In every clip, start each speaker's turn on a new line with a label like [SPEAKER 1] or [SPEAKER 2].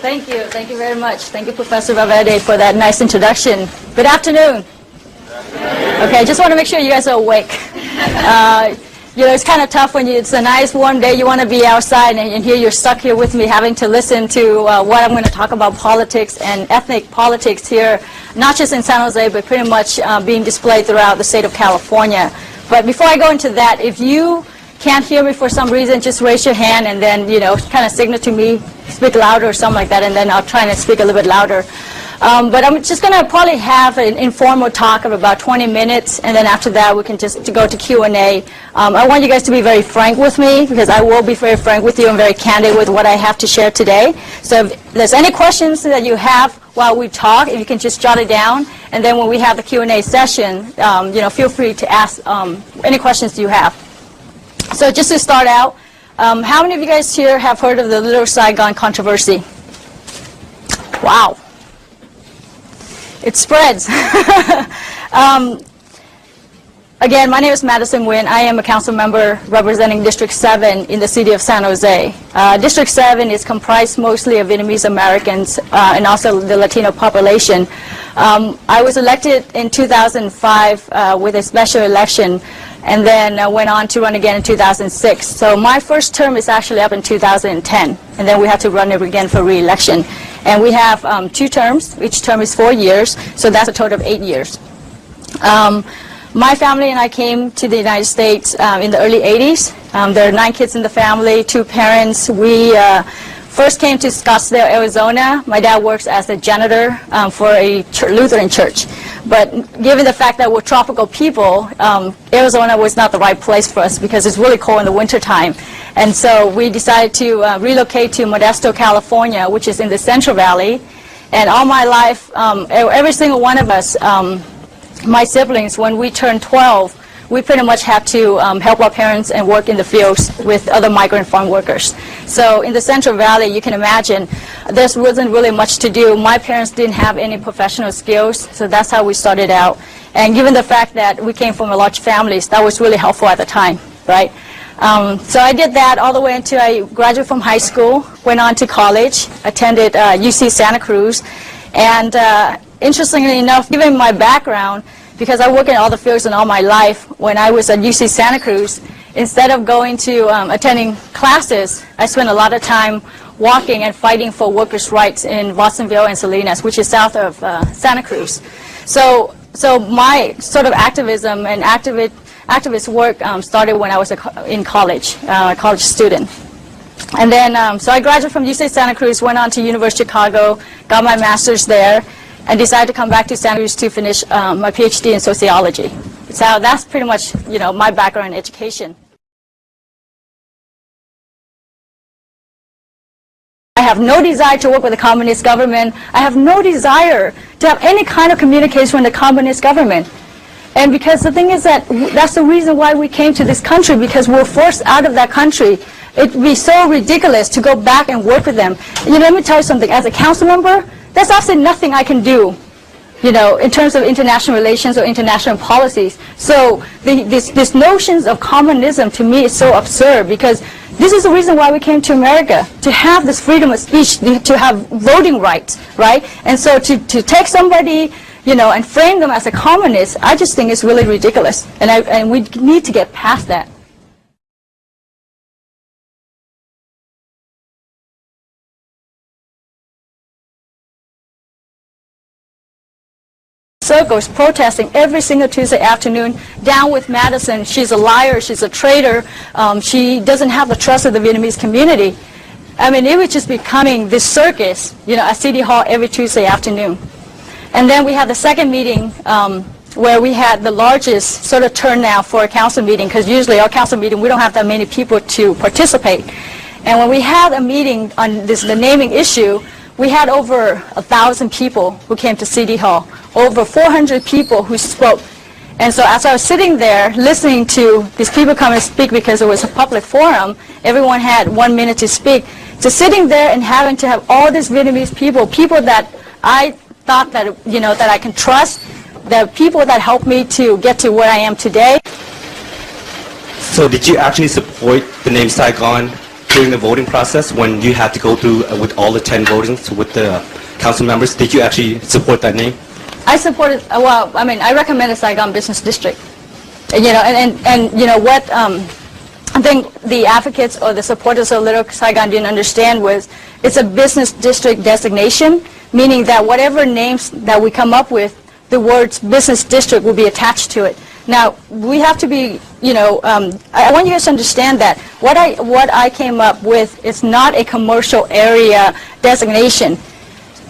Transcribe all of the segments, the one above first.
[SPEAKER 1] Thank you. Thank you very much. Thank you, Professor Valverde, for that nice introduction. Good afternoon. Okay, I just want to make sure you guys are awake. It's kind of tough when it's a nice warm day, you want to be outside, and here you're stuck here with me having to listen to what I'm going to talk about politics and ethnic politics here, not just in San Jose, but pretty much being displayed throughout the state of California. But before I go into that, if you can't hear me for some reason, just raise your hand and then, kind of signal to me, speak louder or something like that, and then I'll try and speak a little bit louder. But I'm just going to probably have an informal talk of about 20 minutes, and then after that we can just go to Q&A. I want you guys to be very frank with me, because I will be very frank with you and very candid with what I have to share today. So if there's any questions that you have while we talk, if you can just jot it down, and then when we have the Q&A session, feel free to ask any questions you have. So just to start out, how many of you guys here have heard of the Little Saigon controversy? Wow. It spreads. Again, my name is Madison Nguyen. I am a council member representing District 7 in the city of San Jose. District 7 is comprised mostly of Vietnamese Americans and also the Latino population. I was elected in 2005 with a special election, and then went on to run again in 2006. So my first term is actually up in 2010, and then we have to run it again for re-election. And we have 2 terms. Each term is 4 years, so that's a total of 8 years. My family and I came to the United States in the early 80s. There are 9 kids in the family, 2 parents. We first came to Scottsdale, Arizona. My dad works as a janitor for a Lutheran church. But given the fact that we're tropical people, Arizona was not the right place for us because it's really cold in the wintertime. And so we decided to relocate to Modesto, California, which is in the Central Valley. And all my life, every single one of us, my siblings, when we turned 12, we pretty much had to help our parents and work in the fields with other migrant farm workers. So in the Central Valley, you can imagine, there wasn't really much to do. My parents didn't have any professional skills, so that's how we started out. And given the fact that we came from a large families, that was really helpful at the time, right? So I did that all the way until I graduated from high school, went on to college, attended UC Santa Cruz, and interestingly enough, given my background, because I work in all the fields and all my life, when I was at UC Santa Cruz, instead of going to attending classes, I spent a lot of time walking and fighting for workers' rights in Watsonville and Salinas, which is south of Santa Cruz. So my sort of activism and activist work started when I was in college, a college student. And then, so I graduated from UC Santa Cruz, went on to University of Chicago, got my master's there, and decided to come back to Santa Cruz to finish my PhD in sociology. So that's pretty much, my background in education. I have no desire to work with the communist government. I have no desire to have any kind of communication with the communist government. And because the thing is that that's the reason why we came to this country, because we're forced out of that country. It would be so ridiculous to go back and work with them. Let me tell you something. As a council member, there's absolutely nothing I can do, in terms of international relations or international policies. So these notions of communism to me is so absurd, because this is the reason why we came to America, to have this freedom of speech, to have voting rights, right? And so to take somebody, and frame them as a communist, I just think it's really ridiculous. And we need to get past that. Circles protesting every single Tuesday afternoon, down with Madison. She's a liar, she's a traitor, she doesn't have the trust of the Vietnamese community. I mean, it was just becoming this circus, at City Hall every Tuesday afternoon. And then we had the second meeting where we had the largest sort of turnout for a council meeting, because usually our council meeting, we don't have that many people to participate. And when we had a meeting on the naming issue, we had over 1,000 people who came to City Hall, over 400 people who spoke. And so as I was sitting there listening to these people come and speak, because it was a public forum, everyone had 1 minute to speak. So sitting there and having to have all these Vietnamese people that I thought that, that I can trust, the people that helped me to get to where I am today.
[SPEAKER 2] So did you actually support the name Saigon during the voting process when you had to go through with all the 10 votings with the council members, did you actually support that name?
[SPEAKER 1] I supported, well, I mean, I recommended Saigon Business District. You know, and you know what I think the advocates or the supporters of Little Saigon didn't understand was it's a business district designation, meaning that whatever names that we come up with, the words business district will be attached to it. Now, we have to be, you know, I want you guys to understand that what I came up with is not a commercial area designation.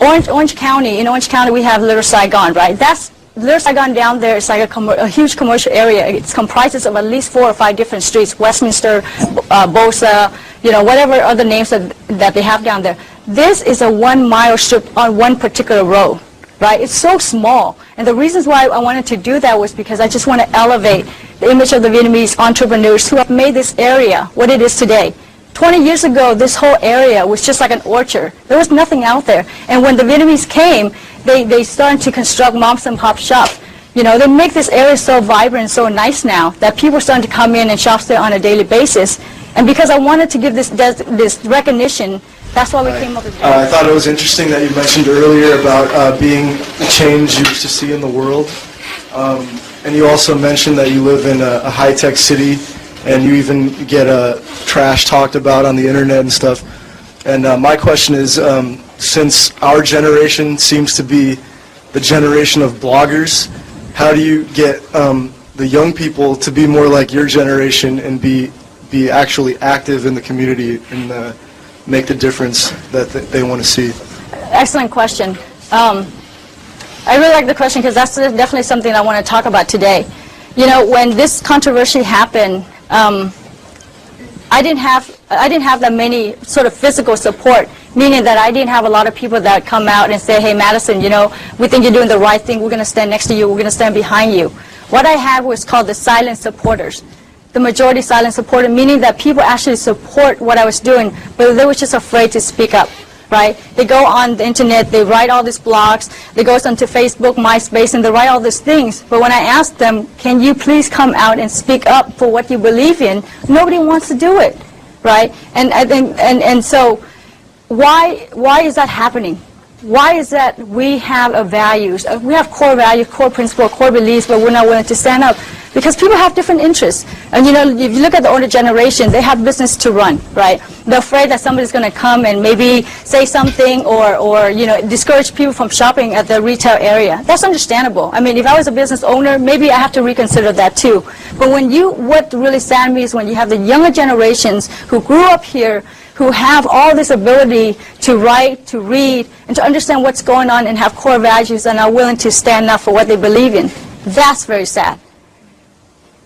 [SPEAKER 1] Orange County, in Orange County we have Little Saigon, right? That's Little Saigon down there is like a huge commercial area. It comprises of at least 4 or 5 different streets, Westminster, Bosa, you know, whatever other names that they have down there. This is a 1-mile strip on one particular road, right? It's so small. And the reasons why I wanted to do that was because I just want to elevate the image of the Vietnamese entrepreneurs who have made this area what it is today. 20 years ago, this whole area was just like an orchard. There was nothing out there. And when the Vietnamese came, they started to construct moms and pop shops. You know, they make this area so vibrant, so nice now that people are starting to come in and shop there on a daily basis. And because I wanted to give this recognition, that's why we came up with it.
[SPEAKER 3] I thought it was interesting that you mentioned earlier about being the change you used to see in the world. And you also mentioned that you live in a high-tech city, and you even get trash talked about on the internet and stuff. And my question is, since our generation seems to be the generation of bloggers, how do you get the young people to be more like your generation and be actually active in the community and make the difference that they want to see?
[SPEAKER 1] Excellent question. I really like the question because that's definitely something I want to talk about today. You know, when this controversy happened, I didn't have that many sort of physical support, meaning that I didn't have a lot of people that come out and say, hey, Madison, you know, we think you're doing the right thing. We're going to stand next to you. We're going to stand behind you. What I had was called the silent supporters. The majority silent supporter, meaning that people actually support what I was doing, but they were just afraid to speak up, right? They go on the internet, they write all these blogs, they go onto Facebook, MySpace, and they write all these things. But when I asked them, can you please come out and speak up for what you believe in, nobody wants to do it, right? And I think, and so why is that happening? Why is that we have values, we have core values, core principles, core beliefs, but we're not willing to stand up? Because people have different interests. And you know, if you look at the older generation, they have business to run, right? They're afraid that somebody's going to come and maybe say something or you know, discourage people from shopping at the retail area. That's understandable. I mean, if I was a business owner, maybe I have to reconsider that too. But what really saddens me is when you have the younger generations who grew up here, who have all this ability to write, to read, and to understand what's going on and have core values and are willing to stand up for what they believe in. That's very sad.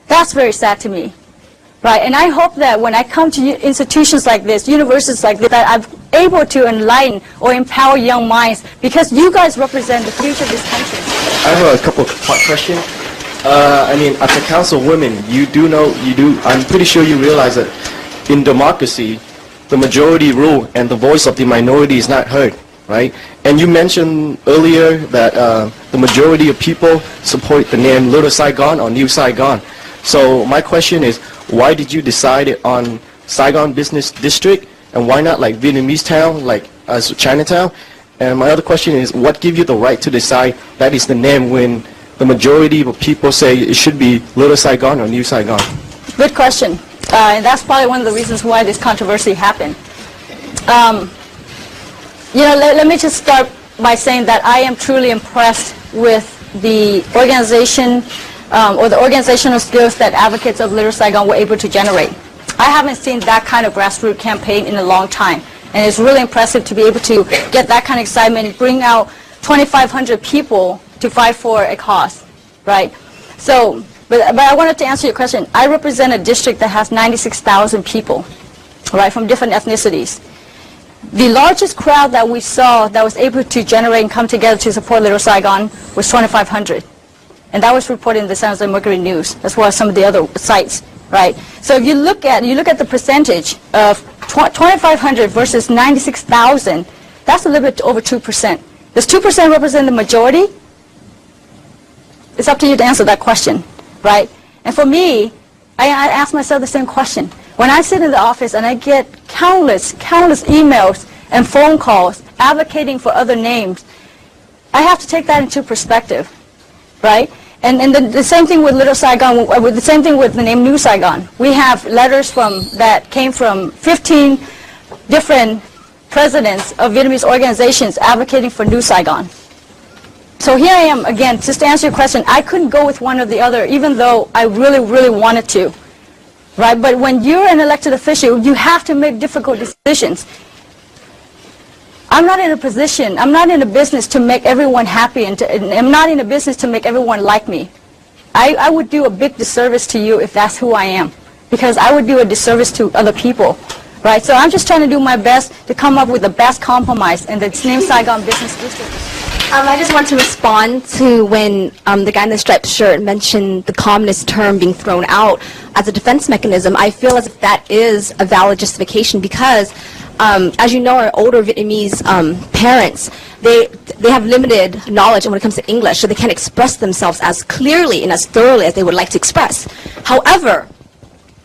[SPEAKER 1] That's very sad to me, right? And I hope that when I come to institutions like this, universities like this, that I'm able to enlighten or empower young minds, because you guys represent the future of this country.
[SPEAKER 4] I have a couple of questions. I mean, as a councilwoman, I'm pretty sure you realize that in democracy, the majority rule and the voice of the minority is not heard, right? And you mentioned earlier that the majority of people support the name Little Saigon or New Saigon. So my question is, why did you decide on Saigon Business District, and why not like Vietnamese town, like as Chinatown? And my other question is, what gives you the right to decide that is the name when the majority of people say it should be Little Saigon or New Saigon?
[SPEAKER 1] Good question. And that's probably one of the reasons why this controversy happened. You know, let me just start by saying that I am truly impressed with the organization or the organizational skills that advocates of Little Saigon were able to generate. I haven't seen that kind of grassroots campaign in a long time, and it's really impressive to be able to get that kind of excitement and bring out 2,500 people to fight for a cause, right? So, but I wanted to answer your question. I represent a district that has 96,000 people, right, from different ethnicities. The largest crowd that we saw that was able to generate and come together to support Little Saigon was 2,500. And that was reported in the San Jose Mercury News, as well as some of the other sites, right? So if you look at the percentage of 2,500 versus 96,000, that's a little bit over 2%. Does 2% represent the majority? It's up to you to answer that question, right? And for me, I ask myself the same question. When I sit in the office and I get countless emails and phone calls advocating for other names. I have to take that into perspective, right? And the same thing with Little Saigon, the same thing with the name New Saigon. We have letters that came from 15 different presidents of Vietnamese organizations advocating for New Saigon. So here I am, again, just to answer your question, I couldn't go with one or the other, even though I really, really wanted to, right? But when you're an elected official, you have to make difficult decisions. I'm not in a position, I'm not in a business to make everyone happy, and I'm not in a business to make everyone like me. I would do a big disservice to you if that's who I am, because I would do a disservice to other people, right? So I'm just trying to do my best to come up with the best compromise in the name Saigon Business District.
[SPEAKER 5] I just want to respond to when the guy in the striped shirt mentioned the communist term being thrown out as a defense mechanism. I feel as if that is a valid justification because, as you know, our older Vietnamese parents, they have limited knowledge when it comes to English, so they can't express themselves as clearly and as thoroughly as they would like to express. However,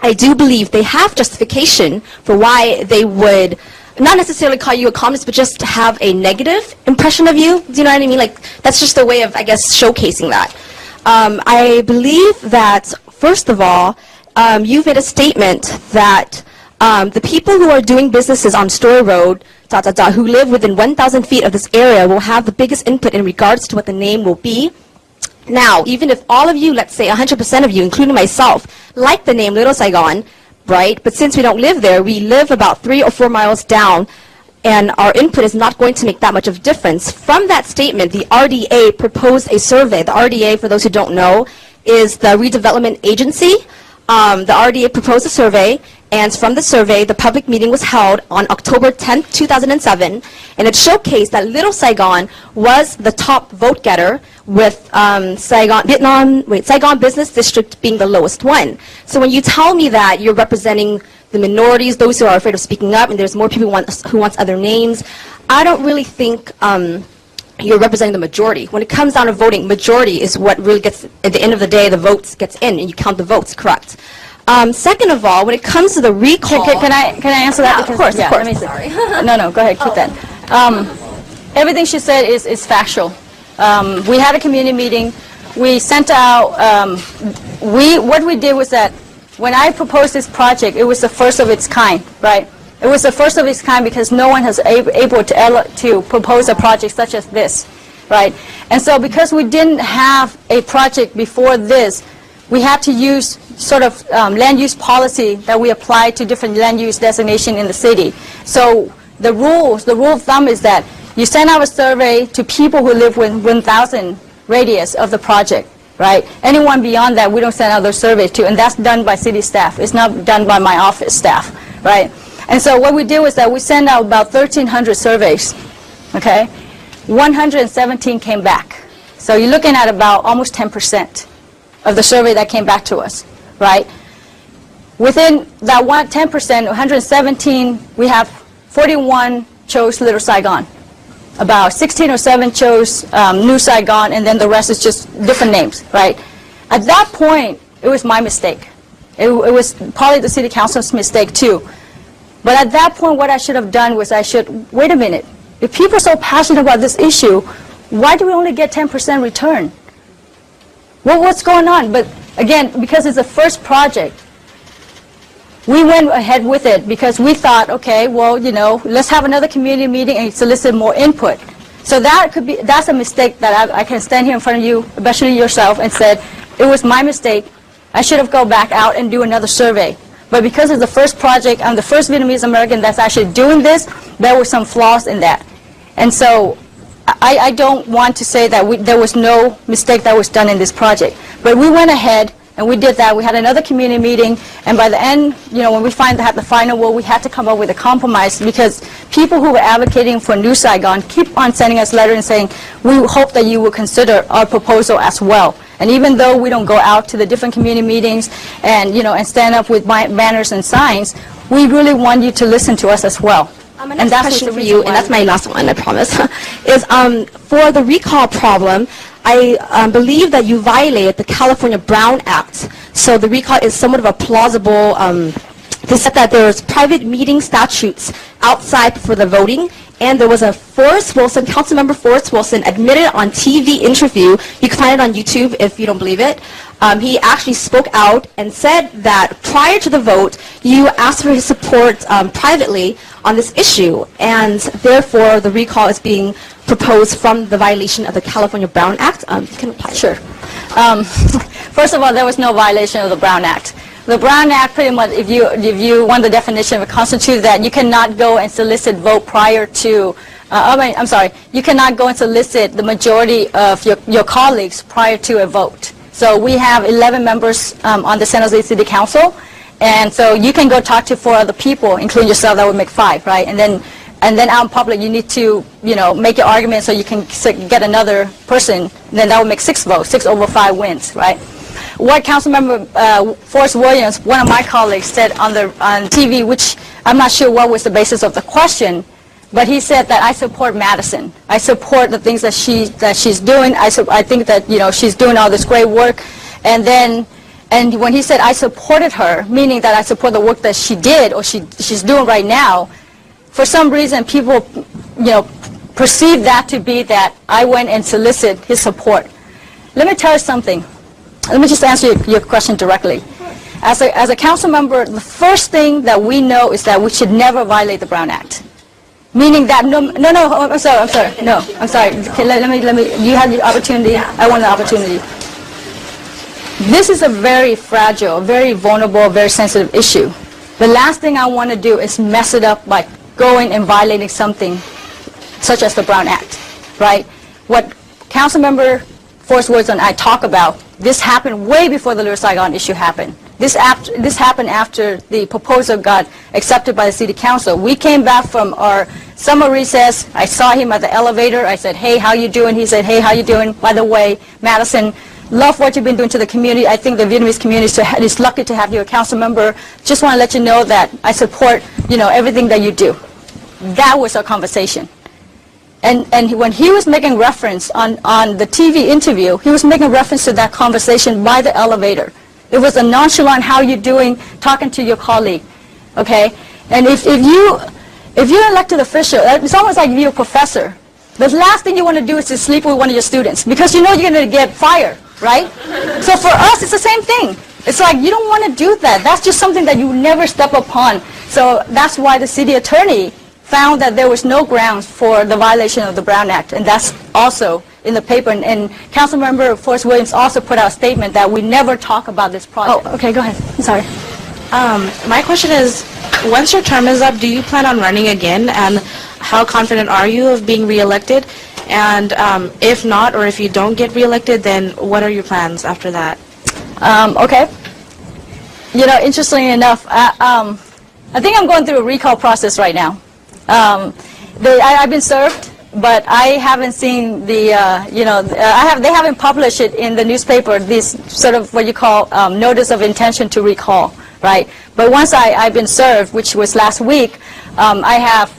[SPEAKER 5] I do believe they have justification for why they would not necessarily call you a communist, but just have a negative impression of you. Do you know what I mean? Like, that's just a way of, I guess, showcasing that. I believe that, first of all, you've made a statement that the people who are doing businesses on Story Road, who live within 1,000 feet of this area will have the biggest input in regards to what the name will be. Now, even if all of you, let's say 100% of you, including myself, like the name Little Saigon, right? But since we don't live there, we live about 3 or 4 miles down, and our input is not going to make that much of a difference. From that statement, the RDA proposed a survey. The RDA, for those who don't know, is the redevelopment agency. The RDA proposed a survey, and from the survey, the public meeting was held on October 10th, 2007, and it showcased that Little Saigon was the top vote getter, with Saigon Business District being the lowest one. So when you tell me that you're representing the minorities, those who are afraid of speaking up, and there's more people who want other names, I don't really think you're representing the majority. When it comes down to voting, majority is what really gets, at the end of the day, the votes gets in, and you count the votes, correct. Second of all, when it comes to the recall...
[SPEAKER 1] Can I answer that?
[SPEAKER 5] Yeah, of course,
[SPEAKER 1] yeah,
[SPEAKER 5] of course.
[SPEAKER 1] Let me
[SPEAKER 5] Sorry.
[SPEAKER 1] No, go ahead, keep that. Everything she said is factual. We had a community meeting. We sent out, what we did was that when I proposed this project, it was the first of its kind, right? It was the first of its kind because no one has able to propose a project such as this, right? And so because we didn't have a project before this, we had to use sort of land use policy that we applied to different land use designation in the city. So the rule of thumb is that you send out a survey to people who live within 1,000 radius of the project, right? Anyone beyond that, we don't send out those surveys to, and that's done by city staff. It's not done by my office staff, right? And so what we did was that we sent out about 1,300 surveys, okay? 117 came back. So you're looking at about almost 10% of the survey that came back to us, right? Within that 10%, 117, we have 41 chose Little Saigon. About 16 or 7 chose New Saigon, and then the rest is just different names, right? At that point, it was my mistake. It was probably the city council's mistake too. But at that point, what I should have done was wait a minute. If people are so passionate about this issue, why do we only get 10% return? Well, what's going on? But again, because it's the first project, we went ahead with it because we thought, okay, well, you know, let's have another community meeting and solicit more input. So that's a mistake that I can stand here in front of you, especially yourself, and said, it was my mistake. I should have gone back out and do another survey. But because it's the first project, I'm the first Vietnamese American that's actually doing this, there were some flaws in that. And so I don't want to say that there was no mistake that was done in this project. But we went ahead and we did that. We had another community meeting, and by the end, you know, when we had the final word, we had to come up with a compromise because people who were advocating for New Saigon keep on sending us letters and saying, we hope that you will consider our proposal as well. And even though we don't go out to the different community meetings and, you know, and stand up with banners and signs, we really want you to listen to us as well.
[SPEAKER 5] My next question for you, and that's my last one, I promise, is for the recall problem, I believe that you violated the California Brown Act. So the recall is somewhat of a plausible They said that there was private meeting statutes outside for the voting, and there was a Councilmember Forrest Wilson admitted on TV interview, you can find it on YouTube if you don't believe it, he actually spoke out and said that prior to the vote, you asked for his support privately on this issue, and therefore the recall is being proposed from the violation of the California Brown Act. You can reply.
[SPEAKER 1] Sure. First of all, there was no violation of the Brown Act. The Brown Act pretty much, if you want the definition of it, constitutes that you cannot go and solicit vote prior to, you cannot go and solicit the majority of your colleagues prior to a vote. So we have 11 members on the San Jose City Council, and so you can go talk to 4 other people, including yourself, that would make 5, right? And then out in public, you need to, make your argument so you can get another person, then that would make 6 votes, 6 over 5 wins, right? What Councilmember Forrest Williams, one of my colleagues, said on TV, which I'm not sure what was the basis of the question, but he said that I support Madison. I support the things that she's doing. I think that she's doing all this great work, and when he said I supported her, meaning that I support the work that she did or she's doing right now, for some reason people perceive that to be that I went and solicited his support. Let me tell you something. Let me just answer your question directly. As a council member, the first thing that we know is that we should never violate the Brown Act. Meaning that I'm sorry. Okay, let me. You had the opportunity. I want the opportunity. This is a very fragile, very vulnerable, very sensitive issue. The last thing I want to do is mess it up by going and violating something such as the Brown Act, right? What Councilmember Forrest Williams and I talk about, this happened way before the Little Saigon issue happened. This happened after the proposal got accepted by the City Council. We came back from our summer recess. I saw him at the elevator. I said, hey, how you doing? He said, hey, how you doing? By the way, Madison, love what you've been doing to the community. I think the Vietnamese community is lucky to have you a council member. Just want to let you know that I support, everything that you do. That was our conversation. And when he was making reference on the TV interview, he was making reference to that conversation by the elevator. It was a nonchalant, how you doing, talking to your colleague, okay? And if you're an elected official, it's almost like you're a professor. The last thing you want to do is to sleep with one of your students because you're going to get fired, right? So for us, it's the same thing. It's like you don't want to do that. That's just something that you never step upon. So that's why the city attorney found that there was no grounds for the violation of the Brown Act, and that's also in the paper. And Councilmember Forrest Williams also put out a statement that we never talk about this project. Oh, okay, go ahead. I'm sorry.
[SPEAKER 6] My question is, once your term is up, do you plan on running again, and how confident are you of being reelected? And if not, or if you don't get reelected, then what are your plans after that?
[SPEAKER 1] Okay. Interestingly enough, I think I'm going through a recall process right now. I've been served, but I haven't seen the, they haven't published it in the newspaper, this sort of what you call notice of intention to recall, right? But once I've been served, which was last week, I have,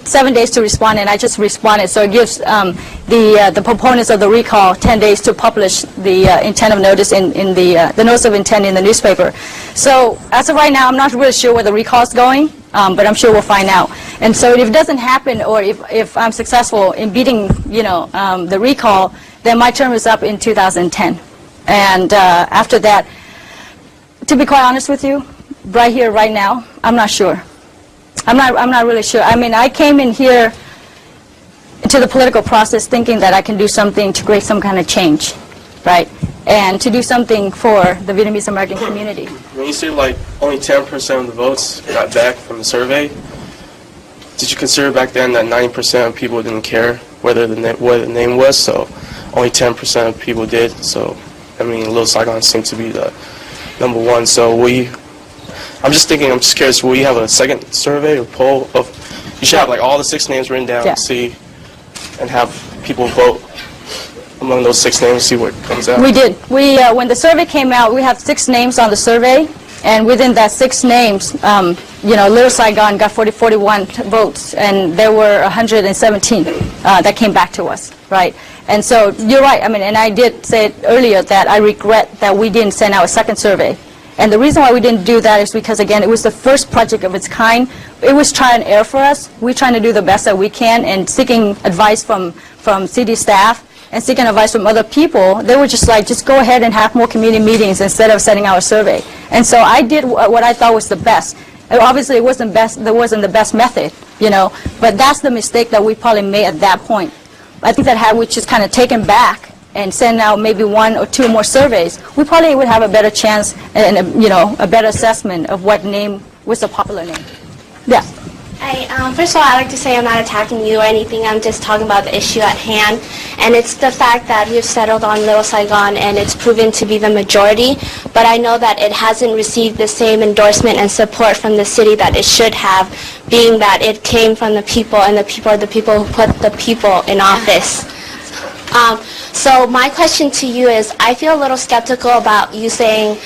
[SPEAKER 1] 7 days to respond, and I just responded. So it gives the proponents of the recall 10 days to publish the intent of notice in the notice of intent in the newspaper. So as of right now, I'm not really sure where the recall is going, but I'm sure we'll find out. And so if it doesn't happen, or if I'm successful in beating, the recall, then my term is up in 2010. And after that, to be quite honest with you, right here, right now, I'm not sure. I'm not really sure. I mean, I came in here into the political process thinking that I can do something to create some kind of change, right? And to do something for the Vietnamese American community.
[SPEAKER 4] When you say like only 10% of the votes got back from the survey, did you consider back then that 90% of people didn't care what the name was? So only 10% of people did. So I mean, Little Saigon seemed to be the number one. So I'm just curious, will you have a second survey or poll of, you should have like all the 6 names written down, and have people vote among those 6 names, see what comes out?
[SPEAKER 1] We did. When the survey came out, we have 6 names on the survey, and within that 6 names, Little Saigon got 41 votes, and there were 117 that came back to us, right? And so you're right. I mean, and I did say earlier that I regret that we didn't send out a second survey. And the reason why we didn't do that is because, again, it was the first project of its kind. It was try and error for us. We're trying to do the best that we can, and seeking advice from city staff and seeking advice from other people. They were just like, just go ahead and have more community meetings instead of sending out a survey. And so I did what I thought was the best. And obviously, it wasn't best. There wasn't the best method, you know. But that's the mistake that we probably made at that point. I think that had we just kind of taken back and send out maybe 1 or 2 more surveys, we probably would have a better chance and a better assessment of what name was a popular name. Yeah.
[SPEAKER 7] First of all, I'd like to say I'm not attacking you or anything. I'm just talking about the issue at hand. And it's the fact that we've settled on Little Saigon and it's proven to be the majority. But I know that it hasn't received the same endorsement and support from the city that it should have, being that it came from the people, and the people are the people who put the people in office. So my question to you is, I feel a little skeptical about you saying,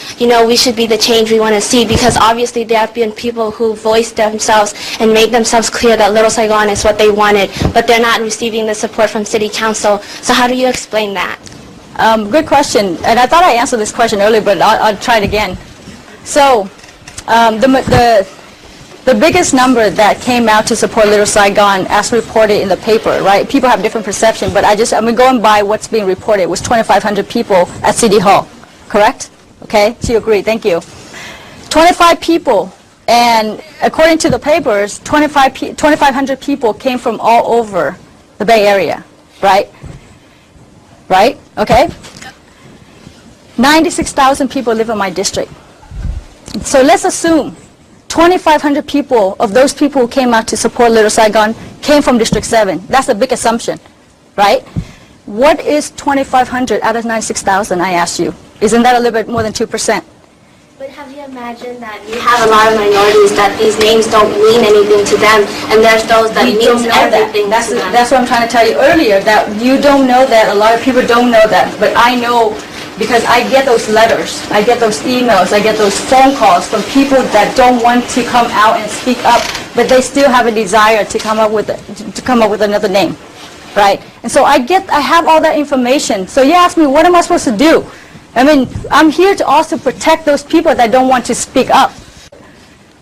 [SPEAKER 7] we should be the change we want to see, because obviously there have been people who voiced themselves and made themselves clear that Little Saigon is what they wanted, but they're not receiving the support from City Council. So how do you explain that?
[SPEAKER 1] Good question. And I thought I answered this question earlier, but I'll try it again. So the biggest number that came out to support Little Saigon, as reported in the paper, right? People have different perception, but I'm going by what's being reported. It was 2,500 people at City Hall, correct? Okay, so you agree, thank you. 25 people, and according to the papers, 2,500 people came from all over the Bay Area, right? Right, okay? 96,000 people live in my district. So let's assume 2,500 people of those people who came out to support Little Saigon came from District 7. That's a big assumption, right? What is 2,500 out of 96,000, I ask you? Isn't that a little bit more than 2%?
[SPEAKER 7] But have you imagined that you have a lot of minorities that these names don't mean anything to them, and there's those that means everything to them?
[SPEAKER 1] That's what I'm trying to tell you earlier, that you don't know that. A lot of people don't know that. But I know, because I get those letters, I get those emails, I get those phone calls from people that don't want to come out and speak up, but they still have a desire to come up with another name, right? And so I have all that information. So you ask me, what am I supposed to do? I mean, I'm here to also protect those people that don't want to speak up.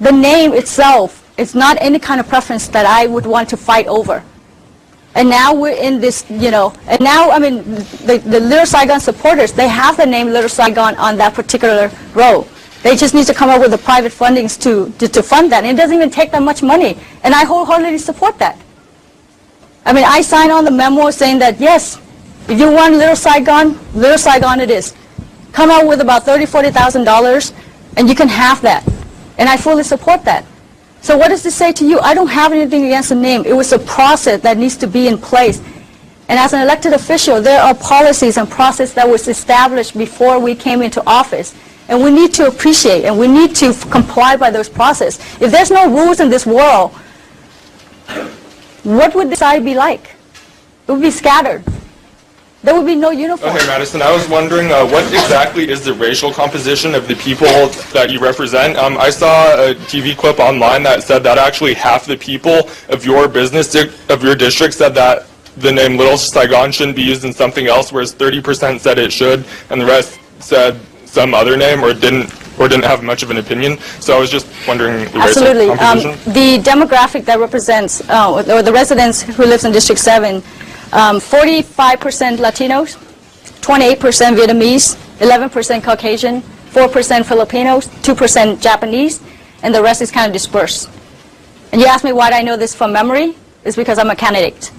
[SPEAKER 1] The name itself is not any kind of preference that I would want to fight over. And now we're in this, and now, I mean, the Little Saigon supporters, they have the name Little Saigon on that particular row. They just need to come up with the private fundings to fund that. And it doesn't even take that much money. And I wholeheartedly support that. I mean, I signed on the memo saying that, yes, if you want Little Saigon it is. Come out with about $30,000, $40,000, and you can have that. And I fully support that. So what does this say to you? I don't have anything against the name. It was a process that needs to be in place. And as an elected official, there are policies and process that was established before we came into office. And we need to appreciate and we need to comply by those processes. If there's no rules in this world, what would this society be like? It would be scattered. There would be no uniform.
[SPEAKER 8] Okay, Madison, I was wondering what exactly is the racial composition of the people that you represent? I saw a TV clip online that said that actually half the people of your district said that the name Little Saigon shouldn't be used in something else, whereas 30% said it should, and the rest said some other name or didn't have much of an opinion. So I was just wondering the
[SPEAKER 1] Absolutely.
[SPEAKER 8] racial composition.
[SPEAKER 1] The demographic that represents, or the residents who lives in District 7, 45% Latinos, 28% Vietnamese, 11% Caucasian, 4% Filipinos, 2% Japanese, and the rest is kind of dispersed. And you ask me why I know this from memory? It's because I'm a candidate.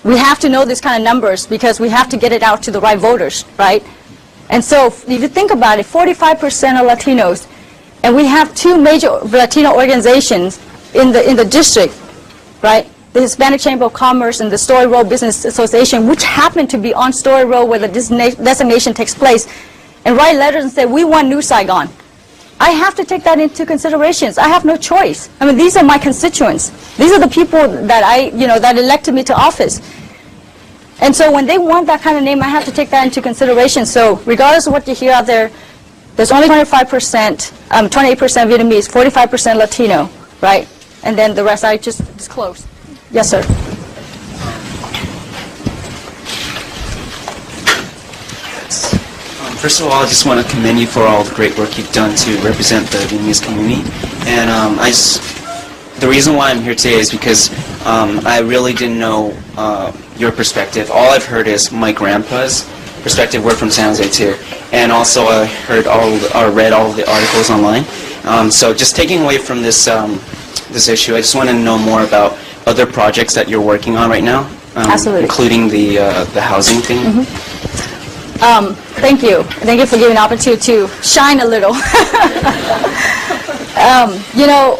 [SPEAKER 1] We have to know these kind of numbers because we have to get it out to the right voters, right? And so if you think about it, 45% are Latinos, and we have 2 major Latino organizations in the district, right? The Hispanic Chamber of Commerce and the Story Road Business Association, which happen to be on Story Road where the designation takes place, and write letters and say, we want New Saigon. I have to take that into consideration. I have no choice. I mean, these are my constituents. These are the people that that elected me to office. And so when they want that kind of name, I have to take that into consideration. So regardless of what you hear out there, there's only 25%, 28% Vietnamese, 45% Latino, right? And then the rest I just disclosed. Yes, sir.
[SPEAKER 9] First of all, I just want to commend you for all the great work you've done to represent the Vietnamese community. And the reason why I'm here today is because I really didn't know your perspective. All I've heard is my grandpa's perspective. We're from San Jose too, and also I heard read all of the articles online. So just taking away from this this issue, I just want to know more about other projects that you're working on right now,
[SPEAKER 1] Absolutely.
[SPEAKER 9] including the housing thing.
[SPEAKER 1] Thank you. Thank you for giving an opportunity to shine a little. You know,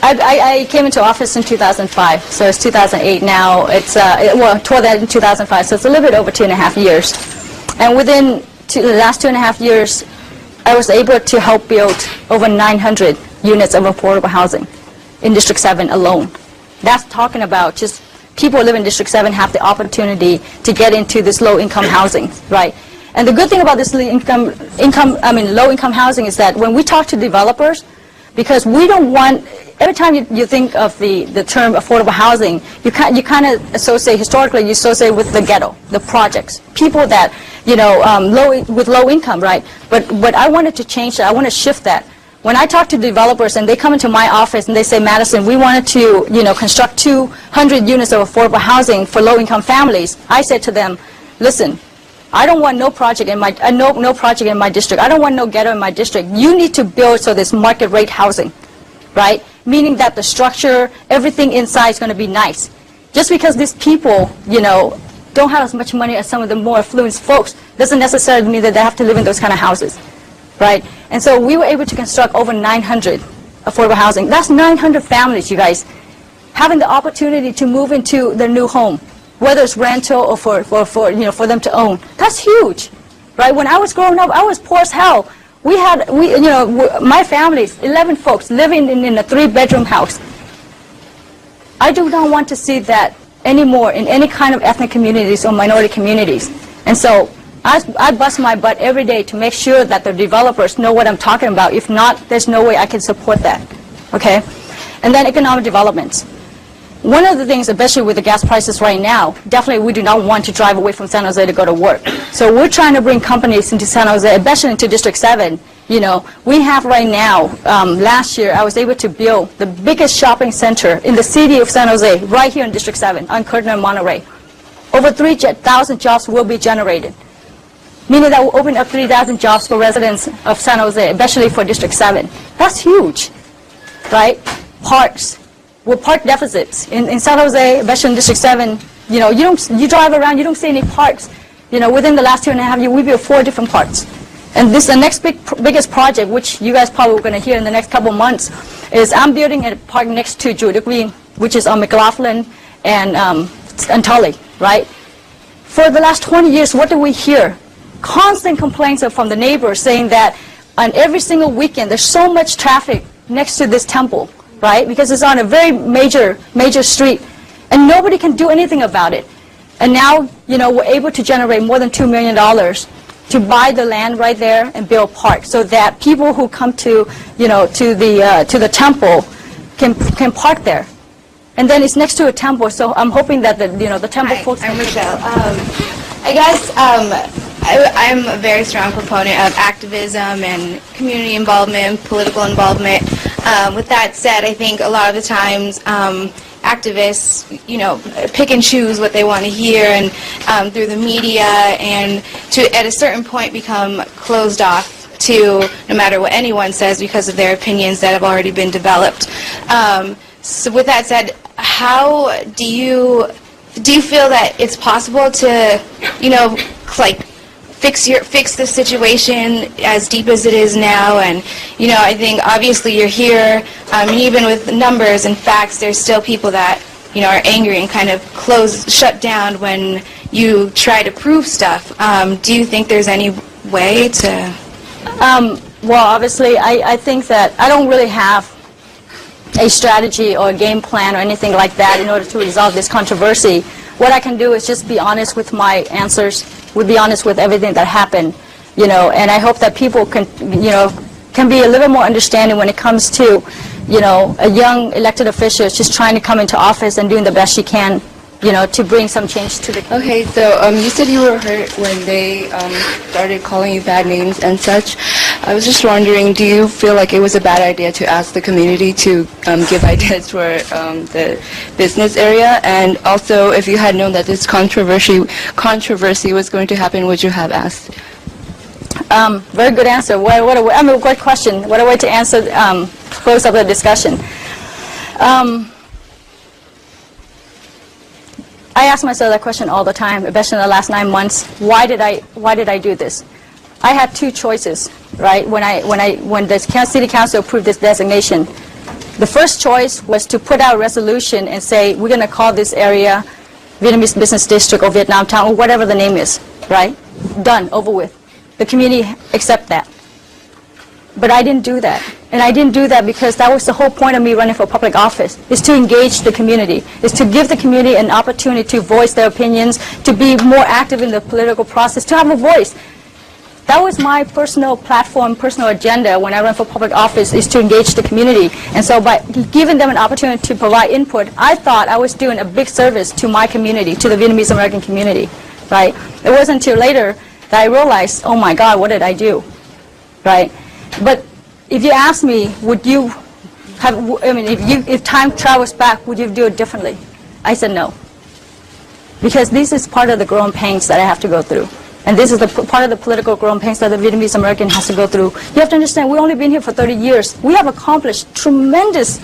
[SPEAKER 1] I came into office in 2005, so it's 2008 now. It's well, toward that in 2005, so it's a little bit over 2.5 years. And within the last 2.5 years, I was able to help build over 900 units of affordable housing in District 7 alone. That's talking about just people who live in District 7 have the opportunity to get into this low-income housing, right? And the good thing about this low-income housing is that when we talk to developers, because we don't want, every time you think of the term affordable housing, you kind of associate, historically, you associate with the ghetto, the projects, people that, you know, with low income, right? But I wanted to change that. I want to shift that. When I talk to developers and they come into my office and they say, Madison, we wanted to, you know, construct 200 units of affordable housing for low-income families, I said to them, listen, I don't want no project in my no project in my district. I don't want no ghetto in my district. You need to build so there's market rate housing, right? Meaning that the structure, everything inside is going to be nice. Just because these people, you know, don't have as much money as some of the more affluent folks doesn't necessarily mean that they have to live in those kind of houses, right? And so we were able to construct over 900 affordable housing. That's 900 families, you guys, having the opportunity to move into their new home, whether it's rental or for them to own. That's huge, right? When I was growing up, I was poor as hell. My family's 11 folks living in a 3-bedroom house. I do not want to see that anymore in any kind of ethnic communities or minority communities. And so I bust my butt every day to make sure that the developers know what I'm talking about. If not, there's no way I can support that, okay? And then economic development. One of the things, especially with the gas prices right now, definitely we do not want to drive away from San Jose to go to work. So we're trying to bring companies into San Jose, especially into District 7. You know, we have right now, last year, I was able to build the biggest shopping center in the city of San Jose, right here in District 7, on Curtin and Monterey. Over 3,000 jobs will be generated, meaning that we'll open up 3,000 jobs for residents of San Jose, especially for District 7. That's huge, right? Parks. With park deficits in San Jose, especially in District 7, you know, you drive around, you don't see any parks. You know, within the last 2.5 years, we built 4 different parks. And this, the next biggest project, which you guys probably are going to hear in the next couple of months, is I'm building a park next to Tiểu, Được, which is on McLaughlin and Tully, right? For the last 20 years, what do we hear? Constant complaints from the neighbors saying that on every single weekend, there's so much traffic next to this temple, right? Because it's on a very major street, and nobody can do anything about it. And now, you know, we're able to generate more than $2 million to buy the land right there and build a park, so that people who come to, you know, to the temple can park there. And then it's next to a temple, so I'm hoping that the temple folks.
[SPEAKER 10] I'm Michelle. I guess I'm a very strong proponent of activism and community involvement, political involvement. With that said, I think a lot of the times activists, you know, pick and choose what they want to hear, and through the media, and to at a certain point become closed off to no matter what anyone says because of their opinions that have already been developed. So with that said, how do you feel that it's possible to, you know, like fix the situation as deep as it is now? And you know, I think obviously you're here, and even with numbers and facts, there's still people that, you know, are angry and kind of shut down when you try to prove stuff. Do you think there's any way to?
[SPEAKER 1] Well, obviously, I think that I don't really have a strategy or a game plan or anything like that in order to resolve this controversy. What I can do is just be honest with my answers, be honest with everything that happened, you know, and I hope that people can be a little more understanding when it comes to, you know, a young elected official just trying to come into office and doing the best she can to bring some change to the
[SPEAKER 11] Okay, so you said you were hurt when they started calling you bad names and such. I was just wondering, do you feel like it was a bad idea to ask the community to give ideas for the business area? And also, if you had known that this controversy was going to happen, would you have asked?
[SPEAKER 1] Very good answer. Great question. What a way to answer, close up the discussion. I ask myself that question all the time, especially in the last 9 months. Why did I do this? I had two choices, right? When the City Council approved this designation, the first choice was to put out a resolution and say we're going to call this area Vietnamese Business District or Vietnam Town or whatever the name is, right? Done, over with. The community accept that. But I didn't do that. And I didn't do that because that was the whole point of me running for public office, is to engage the community, is to give the community an opportunity to voice their opinions, to be more active in the political process, to have a voice. That was my personal platform, personal agenda when I ran for public office, is to engage the community. And so by giving them an opportunity to provide input, I thought I was doing a big service to my community, to the Vietnamese American community, right? It wasn't until later that I realized, oh my God, what did I do, right? But if you ask me, would you have, if time travels back, would you do it differently? I said no. Because this is part of the growing pains that I have to go through. And this is the part of the political growing pains that the Vietnamese American has to go through. You have to understand, we've only been here for 30 years. We have accomplished tremendous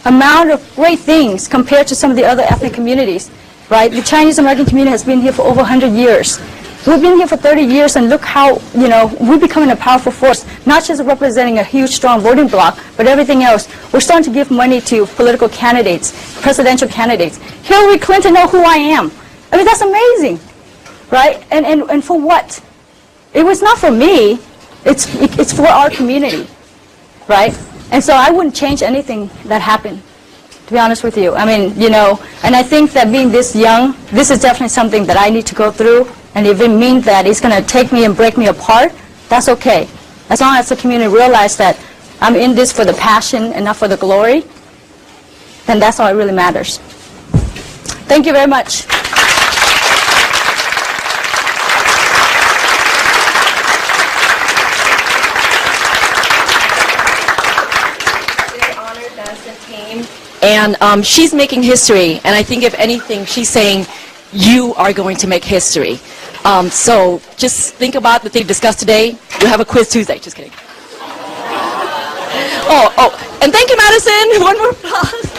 [SPEAKER 1] amount of great things compared to some of the other ethnic communities, right? The Chinese American community has been here for over 100 years. We've been here for 30 years, and look how, we're becoming a powerful force, not just representing a huge, strong voting bloc, but everything else. We're starting to give money to political candidates, presidential candidates. Hillary Clinton knows who I am. I mean, that's amazing, right? And for what? It was not for me. It's for our community, right? And so I wouldn't change anything that happened, to be honest with you. I mean, and I think that being this young, this is definitely something that I need to go through. And if it means that it's going to take me and break me apart, that's okay. As long as the community realizes that I'm in this for the passion and not for the glory, then that's all it really matters. Thank you very much.
[SPEAKER 12] And she's making history, and I think if anything, she's saying you are going to make history. So just think about the thing discussed today. We'll have a quiz Tuesday. Just kidding. Oh, and thank you, Madison. One more applause.